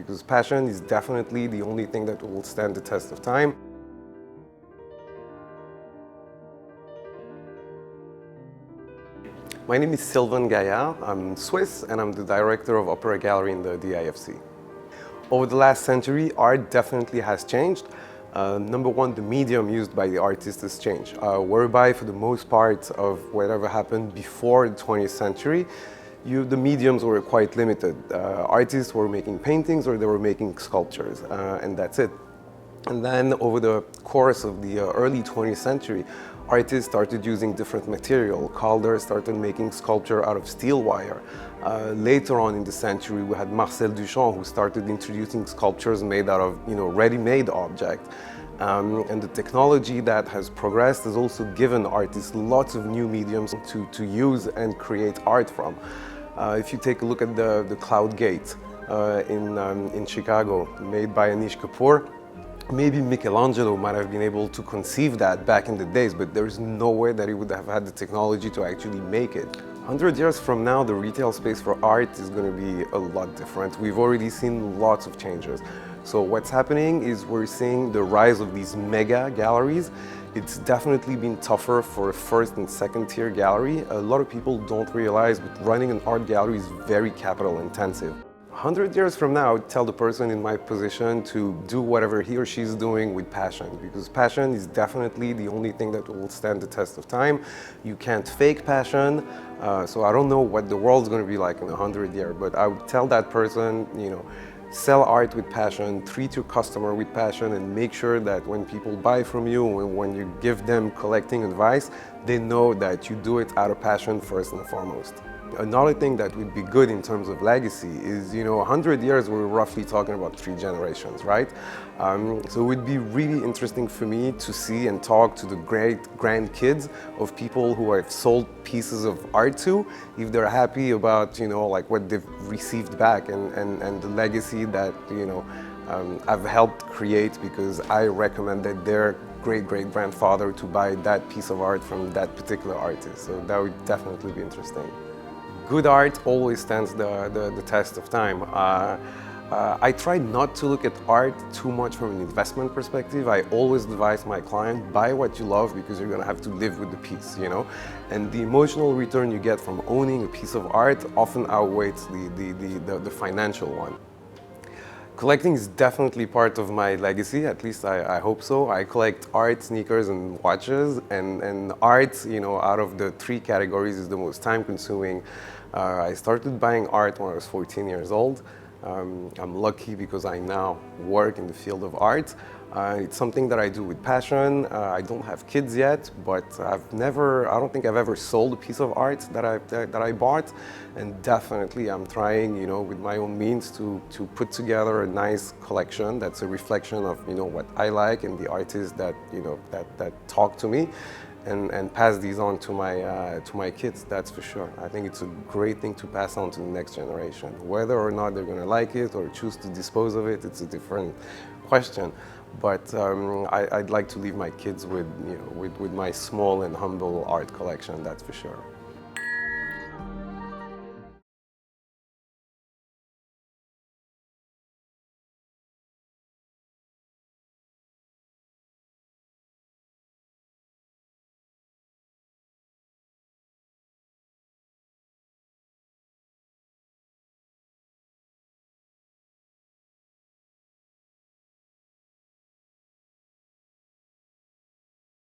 because passion is definitely the only thing that will stand the test of time. My name is Sylvain Gaillard. I'm Swiss and I'm the director of Opera Gallery in the DIFC. Over the last century, art definitely has changed. Number one, the medium used by the artist has changed, whereby for the most part of whatever happened before the 20th century, the mediums were quite limited. Artists were making paintings or they were making sculptures, and that's it. And then over the course of the early 20th century, artists started using different material. Gaillard started making sculpture out of steel wire. Later on in the century, we had Marcel Duchamp, who started introducing sculptures made out of ready-made objects. And the technology that has progressed has also given artists lots of new mediums to use and create art from. If you take a look at the Cloud Gate in Chicago, made by Anish Kapoor, maybe Michelangelo might have been able to conceive that back in the days, but there's no way that he would have had the technology to actually make it. 100 years from now, the retail space for art is going to be a lot different. We've already seen lots of changes. So what's happening is we're seeing the rise of these mega galleries. It's definitely been tougher for a first and second tier gallery. A lot of people don't realize, but running an art gallery is very capital intensive. 100 years from now, I would tell the person in my position to do whatever he or she is doing with passion, because passion is definitely the only thing that will stand the test of time. You can't fake passion, so I don't know what the world's going to be like in 100 years, but I would tell that person, sell art with passion, treat your customer with passion, and make sure that when people buy from you and when you give them collecting advice, they know that you do it out of passion first and foremost. Another thing that would be good in terms of legacy is, 100 years, we're roughly talking about 3 generations, right? So it would be really interesting for me to see and talk to the great grandkids of people who I've sold pieces of art to, if they're happy about, like what they've received back and the legacy that, I've helped create because I recommended their great-great-grandfather to buy that piece of art from that particular artist. So that would definitely be interesting. Good art always stands the test of time. I try not to look at art too much from an investment perspective. I always advise my client, buy what you love because you're going to have to live with the piece, And the emotional return you get from owning a piece of art often outweighs the financial one. Collecting is definitely part of my legacy, at least I hope so. I collect art, sneakers, and watches, and art, out of the 3 categories is the most time-consuming. I started buying art when I was 14 years old. I'm lucky because I now work in the field of art. It's something that I do with passion. I don't have kids yet, but I don't think I've ever sold a piece of art that I bought. And definitely I'm trying, with my own means to put together a nice collection that's a reflection of, what I like and the artists that, that talk to me. And pass these on to my kids, that's for sure. I think it's a great thing to pass on to the next generation. Whether or not they're going to like it or choose to dispose of it, it's a different question. But I'd like to leave my kids with my small and humble art collection, that's for sure.